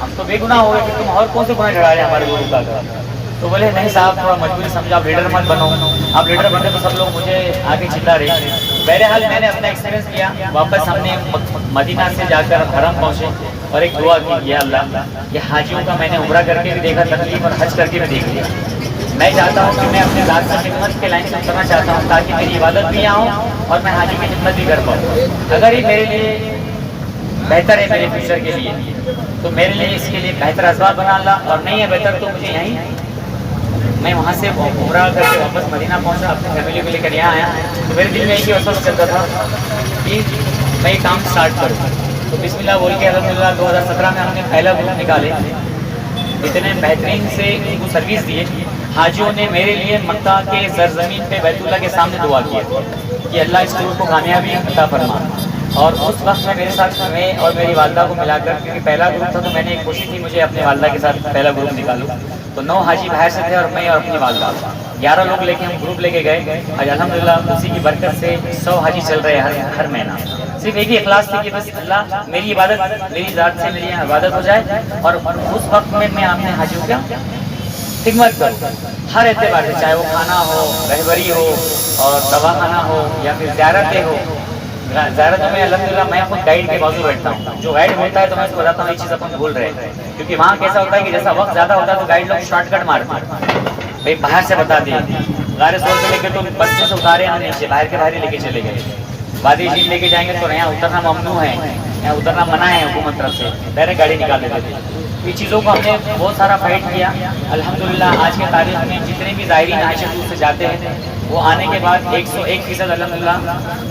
ہم تو بے گناہ ہو گئے کہ تم اور کون سے گناہ چڑھا رہے ہیں ہمارے گرو کا. تو بولے نہیں صاحب تھوڑا مجبوری سمجھا, آپ لیڈر مت بنو, آپ لیڈر بنتے تو سب لوگ مجھے آگے چلا رہے. بہرحال میں نے اپنا ایکسپیرینس کیا, واپس ہم نے مدینہ سے جا کر حرم پہنچے اور ایک دعا کی, یا اللہ یہ حاجیوں کا میں نے عمرہ کر کے بھی دیکھا تکلیف اور حج کر کے بھی دیکھ لیا, میں چاہتا ہوں کہ میں اپنے ذات سے خدمت کے لائن سے اترنا چاہتا ہوں تاکہ میری عبادت بھی یہاں ہو اور میں حاجی کی خدمت بھی کر پاؤں. اگر یہ میرے لیے بہتر ہے میرے فیوچر کے لیے تو میرے لیے اس کے لیے بہتر اسباب بنا لا, اور نہیں ہے بہتر تو مجھے یہیں, میں وہاں سے عمرہ کر کے واپس مدینہ پہنچا, اپنی فیملی کو لے کر یہاں آیا. تو میرے دل میں ایک ہی وسوسہ چلتا تھا کہ میں یہ کام سٹارٹ کروں. تو بسم اللہ بول کے الحمدللہ 2017 میں ہم نے پہلا گروپ نکالے, اتنے بہترین سے ان کو سروس دیے. حاجیوں نے میرے لیے مکہ کے سرزمین پہ بیت اللہ کے سامنے دعا کی کہ اللہ اس گروپ کو کامیابی عطا فرما. اور اس وقت میں میرے ساتھ میں اور میری والدہ کو ملا کر, کیونکہ پہلا گروپ تھا تو میں نے ایک کوشش کی مجھے اپنے والدہ کے ساتھ پہلا گروپ نکالوں. تو 9 حاجی باہر سے تھے اور میں اور اپنی والدہ 11 لوگ لے کے ہم گروپ لے کے گئے. آج الحمدللہ اسی کی برکت سے 100 حاجی چل رہے ہیں ہر مہینہ. صرف ایک ہی اخلاص تھی کہ بس اللہ میری عبادت میری ذات سے میری عبادت ہو جائے, اور اس وقت میں اپنے حاجیوں کا خدمت کروں ہر اعتبار سے, چاہے وہ کھانا ہو, رہبری ہو, اور دواخانہ ہو, یا پھر زیارتیں ہو. زیارتوں میں الحمدللہ میں خود گائیڈ کے بازو بیٹھتا ہوں. جو گائیڈ ہوتا ہے تو میں اس کو بتاتا ہوں یہ چیز اپن بھول رہے ہیں, کیونکہ وہاں کیسا ہوتا ہے کہ جیسا وقت زیادہ ہوتا ہے تو گائیڈ لوگ شارٹ کٹ مارتے ہیں, بھائی باہر سے بتا دیں. غار سور سے لے کے تو بس سے اتارے ہم نیچے باہر کے باہر ہی لے کے چلے گئے. وادی جھیل لے کے جائیں گے تو یہاں اترنا ممنوع ہے, یہاں اترنا منع ہے حکومت طرف سے, ڈائریکٹ گاڑی نکال دیتے تھے. یہ چیزوں کو ہم نے بہت سارا فائٹ کیا. الحمدللہ آج کے تاریخ میں جتنے بھی زائرین عائشہ ٹور سے جاتے ہیں وہ آنے کے بعد 101% الحمدللہ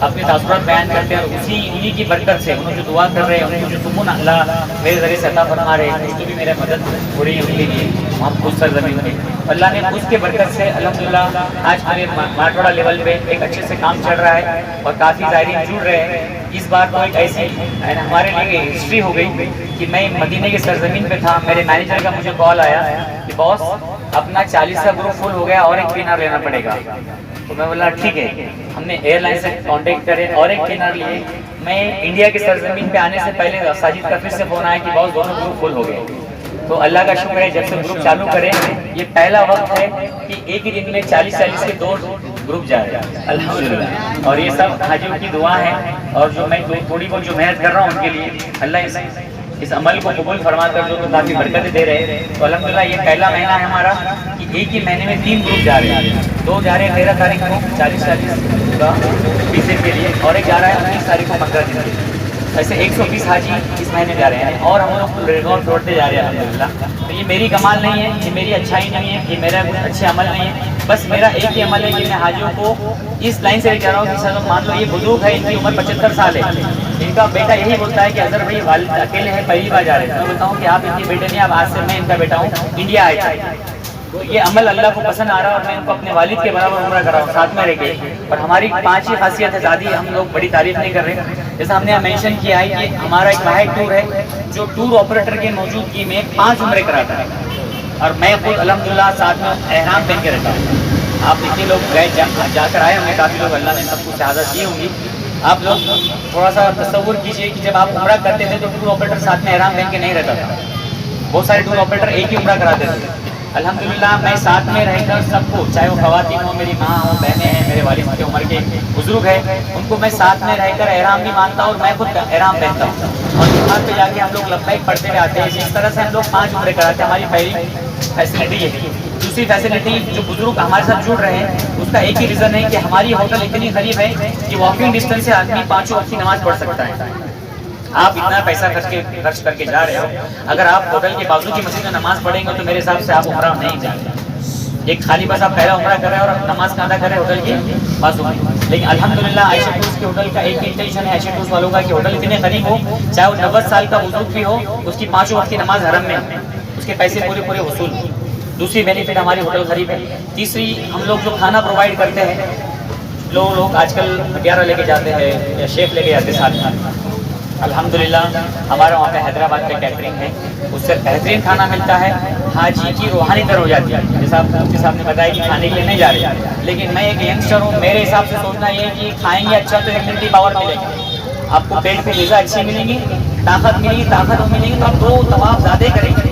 اپنے تاثرات بیان کرتے ہیں, اور انہی کی برکت سے انہوں جو دعا کر رہے ہیں, ان کو جو سکون اللہ میرے ذریعے سے عطا فرما رہے ہیں, اس کی بھی میرے مدد ہو رہی ہے ان کے لیے. ہم خود سرزمین میں اللہ نے اس کے برکت سے الحمدللہ آج میرے مراٹھواڑہ لیول پہ ایک اچھے سے کام چل رہا ہے, اور کافی زائرین جڑ رہے ہیں. اس بار تو ایک ایسی ہمارے لیے ہسٹری ہو گئی کہ میں مدینے کی سرزمین پہ تھا, میرے مینیجر کا مجھے کال آیا کہ باس اپنا 40 کا گروپ فل ہو گیا اور ایک ٹرینر لینا پڑے گا. تو میں بولا ٹھیک ہے, ہم نے ایئر لائن سے کانٹیکٹ کرے اور ایک ٹرینر لیے. میں انڈیا کی سرزمین پہ آنے سے پہلے ساجد کا پھر سے فون آیا کہ باس دونوں گروپ فل ہو گئے. تو اللہ کا شکر ہے, جب سے گروپ چالو کرے یہ پہلا وقت ہے کہ ایک ہی دن میں 40 کے 2 گروپ جا رہے ہیں الحمدللہ. اور یہ سب حاجیوں کی دعا ہے, اور جو میں تھوڑی بہت جو محنت کر رہا ہوں ان کے لیے اللہ اس عمل کو قبول فرما کر جو کافی برکتیں دے رہے ہیں. تو الحمدللہ یہ پہلا مہینہ ہے ہمارا کہ ایک ہی مہینے میں 3 گروپ جا رہے ہیں. 2 جا رہے ہیں 13 تاریخ کو 40 کا 20 دن کے لیے, اور ایک جا رہا ہے 19 تاریخ کو 15 دن کے لیے. ایسے 120 حاجی اس مہینے جا رہے ہیں, اور ہم لوگ ریکارڈ توڑتے جا رہے ہیں الحمدللہ. تو یہ میری کمال نہیں ہے, یہ میری اچھائی نہیں ہے, یہ میرا کچھ اچھے عمل نہیں ہے. بس میرا ایک ہی عمل ہے کہ میں حاجیوں کو اس لائن سے لے جا رہا ہوں کہ سر مان لو یہ بزرگ ہے, ان کی عمر 75 سال ہے, ان کا بیٹا یہی بولتا ہے کہ اظہر بھائی والد اکیلے ہیں, پہلی بار جا رہے ہیں. میں بولتا ہوں کہ آپ ان کے بیٹے نہیں, اب آج سے میں ان کا بیٹا ہوں, انڈیا آئے تھے. تو یہ عمل اللہ کو پسند آ رہا ہے, اور میں ان کو اپنے والد کے برابر عمرہ کر رہا ہوں ساتھ میں رہ کے. اور ہماری 5 ہی خاصیت ہے, زیادہ ہم لوگ بڑی تعریف نہیں کر رہے. جیسا ہم نے مینشن کیا ہے کہ ہمارا ایک واحد ٹور ہے جو ٹور آپریٹر کی موجودگی میں 5 عمرے کراتا ہے, اور میں خود الحمدللہ ساتھ میں احرام پہن کے رہتا ہوں. آپ اتنے لوگ گئے جا کر آئے ہوں گے, کافی لوگ اللہ نے سب کو شہادت دی ہوں گی. آپ لوگ تھوڑا سا تصور کیجئے کہ جب آپ عمرہ کرتے تھے تو ٹور آپریٹر ساتھ میں احرام پہن کے نہیں رہتا تھا. بہت سارے ٹور آپریٹر ایک ہی عمرہ کراتے تھے. الحمدللہ میں ساتھ میں رہ کر سب کو, چاہے وہ خواتین ہوں, میری ماں ہوں, بہنیں ہیں, میرے والد کی عمر کے بزرگ ہیں, ان کو میں ساتھ میں رہ کر احرام بھی مانتا ہوں, اور میں خود احرام پہنتا ہوں. اور وہاں پہ جا کے ہم لوگ لبیک پڑھتے ہوئے آتے ہیں. اس طرح سے ہم لوگ 5 عمرے کراتے ہیں. ہماری پہلی فیسلٹی یہ ہے. دوسری فیسلٹی جو بزرگ ہمارے ساتھ جڑ رہے ہیں اس کا ایک ہی ریزن ہے کہ ہماری ہوٹل اتنی قریب ہے کہ واکنگ ڈسٹینس سے آدمی 5 وقت کی نماز پڑھ سکتا ہے. آپ اتنا پیسہ خرچ کر کے جا رہے ہو, اگر آپ ہوٹل کے بازو کی مسجد میں نماز پڑھیں گے تو میرے حساب سے آپ عمرہ نہیں جائیں گے. ایک خالی بس آپ پہلا عمرہ کر رہے ہیں اور نماز کا ادا کر رہے ہیں ہوٹل کے بازو میں. لیکن الحمدللہ عائشہ ٹورز کے ہوٹل کا ایک ہی انٹینشن ہے عائشہ ٹورز والوں کا کہ ہوٹل اتنے قریب ہو, چاہے وہ 90 سال کا بزرگ بھی ہو, اس کی 5 وقت کی نماز حرم میں, اس کے پیسے پورے وصول ہو. دوسری بینیفٹ ہماری ہوٹل قریب ہے. تیسری ہم لوگ جو کھانا پرووائڈ کرتے ہیں, لوگ آج کل 11 لے کے جاتے ہیں یا شیف لے کے جاتے ہیں ساتھ میں. الحمدللہ ہمارا وہاں پہ حیدرآباد کا کیٹرنگ ہے, اس سے بہترین کھانا ملتا ہے. حاجی کی روحانی تر ہو جاتی ہے. جیسا مفتی صاحب نے بتایا کہ کھانے کے لیے نہیں جا رہے, لیکن میں ایک ینگسٹر ہوں, میرے حساب سے سوچنا یہ ہے کہ کھائیں گے اچھا تو امیونٹی پاور ملے گی. آپ کو پیٹ پہ غذا اچھی ملیں گی, طاقت ملے گی تو آپ 2 طواف زیادہ کریں گے.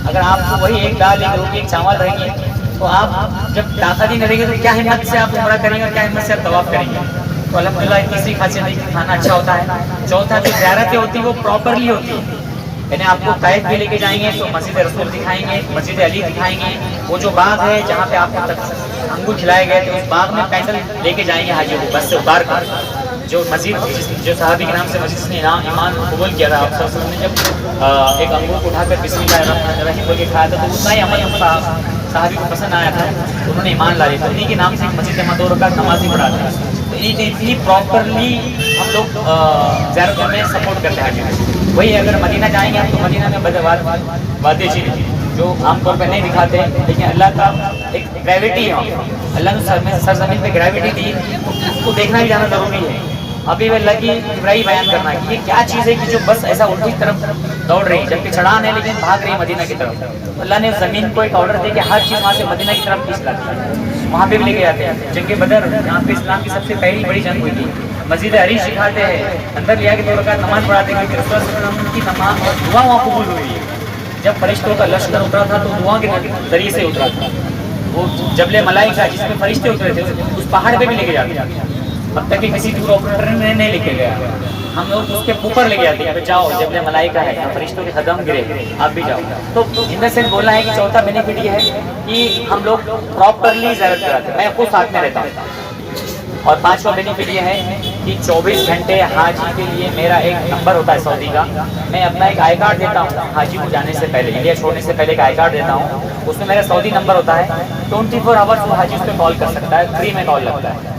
اگر آپ کو وہی ایک دال ایک روٹی ایک چاول رہیں گے تو آپ جب طاقت ہی نہیں رہے گی تو کیا ہمت سے آپ عمرہ کریں گے اور کیا ہمت سے آپ طواف کریں گے. تو الحمدللہ تیسری خاصیت ہے کہ کھانا اچھا ہوتا ہے. چوتھا جو زیارتیں ہوتی ہیں وہ پراپرلی ہوتی ہیں. یعنی آپ کو قائد بھی لے کے جائیں گے تو مسجد رسول دکھائیں گے, مسجد علی دکھائیں گے. وہ جو باغ ہے جہاں پہ آپ کو انگور کھلائے گئے تھے اس باغ میں پیدل لے کے جائیں گے حاجی کو بس سے اتار کر. جو مسجد جو صحابی کے نام سے مسجد نے ایمان قبول کیا تھا, آپ صلی اللہ علیہ وسلم نے جب ایک انگور کو اٹھا کر بسم اللہ الرحمن الرحیم بول کے کھایا تھا تو اتنا ہی عمل صحابی کو پسند آیا تھا, انہوں نے ایمان لا لیا. تو انہیں کے نام سے مسجد میں 2 رکعت نماز ہی پڑھاتے ہیں. تو اتنی پراپرلی ہم لوگ زیارت میں سپورٹ کرتے ہیں حاجی. وہی اگر مدینہ جائیں گے آپ تو مدینہ میں وادی جھیل جو عام طور پہ نہیں دکھاتے ہیں, لیکن اللہ کا ایک گریوٹی ہے, اللہ نے سرزمین پہ گریوٹی دی, اس کو دیکھنا ہی جانا ضروری ہے. ابھی وہ اللہ کی ابراہی بیان کرنا ہے کہ یہ کیا چیز ہے کہ جو بس ایسا الٹی طرف دوڑ رہی ہے, جبکہ چڑھان ہے لیکن بھاگ رہی ہے مدینہ کی طرف. اللہ نے زمین کو ایک آرڈر دیا کہ ہر چیز وہاں سے مدینہ کی طرف کھینچ لاتی ہے. وہاں پہ بھی لے کے جاتے ہیں. جنگ بدر جہاں پہ اسلام کی سب سے پہلی بڑی جنگ ہوئی تھی, مسجد عریش دکھاتے ہیں, اندر لیا کے 2 رکعت نماز پڑھاتے ہیں, کیونکہ رسول اللہ صلی اللہ علیہ وسلم کی نماز اور دعا وہاں قبول ہوئی ہے. جب فرشتوں کا لشکر اترا تھا تو دعا کے ذریعے سے اترا تھا. وہ جبل ملائکہ جس میں فرشتے اترے تھے اس پہاڑ پہ بھی لے کے جاتے ہیں. اب تک کہ کسی ٹور آپریٹر نے نہیں لے کے گیا, ہم لوگ اس کے اوپر لے کے جاتے ہیں. جاؤ جبل ملائکہ ہے, فرشتوں کے قدم گرے, آپ بھی جاؤ. تو ان سے بولنا ہے کہ چوتھا بینیفٹ یہ ہے کہ ہم لوگ پراپرلی زیارت کراتے ہیں. میں خود ساتھ میں رہتا ہوں. اور 5واں بینیفٹ یہ ہے کہ 24 گھنٹے حاجی کے لیے میرا ایک نمبر ہوتا ہے سعودی کا. میں اپنا ایک آئی کارڈ دیتا ہوں حاجی کو جانے سے پہلے, انڈیا چھوڑنے سے پہلے ایک آئی کارڈ دیتا ہوں. اس میں میرا سعودی نمبر ہوتا ہے. 24 آورس وہ حاجی اس پہ کال کر سکتا ہے, فری میں کال لگتا ہے.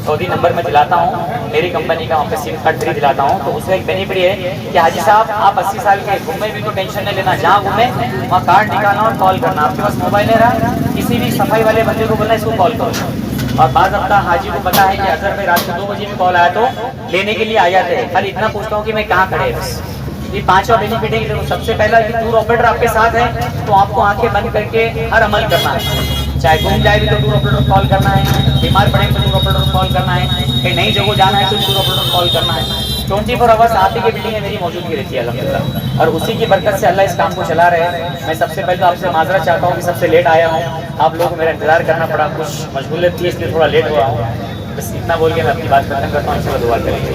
سعودی نمبر میں دلاتا ہوں, میری کمپنی کا وہاں پہ سم کارڈ فری دلاتا ہوں. تو اس میں ایک بینیفٹ یہ ہے کہ حاجی صاحب آپ 80 سال کے گھومے بھی تو ٹینشن نہیں لینا, جہاں گھومے وہاں کارڈ نکالنا اور کال کرنا. آپ کے پاس موبائل ہے رہا, کسی بھی صفائی والے بندے کو بولنا اس کو کال کرو. اور بعض ہفتہ حاجی کو پتا ہے کہ اگر میں رات کو 2 بجے بھی کال آیا تو لینے کے لیے آ جاتے ہیں. خالی اتنا پوچھتا ہوں کہ میں کہاں کھڑے. بس یہ 5واں بینیفٹ ہے کہ سب سے پہلا کہ ٹور آپریٹر آپ کے ساتھ ہے تو آپ کو آنکھیں بند کر کے ہر عمل کرنا ہے. چاہے گھوم جائے بھی تو ٹور آپریٹر کال کرنا ہے, بیمار پڑے تو ٹور آپریٹر کال کرنا ہے, کہیں نئی جگہ جانا ہے تو ٹور آپریٹر کال کرنا ہے. 24 آورس آپ ہی کی بلڈنگ میں میری موجودگی رہتی ہے الحمدللہ, اور اسی کی برکت سے اللہ اس کام کو چلا رہے ہیں. میں سب سے پہلے تو آپ سے معذرت چاہتا ہوں کہ سب سے لیٹ آیا ہوں. آپ لوگوں کو میرا انتظار کرنا پڑا, کچھ مشغولیت تھی اس لیے تھوڑا لیٹ ہوا ہوں. بس اتنا بول کے میں اپنی بات ختم کرتا ہوں. ان شاء اللہ دعا کریں گے.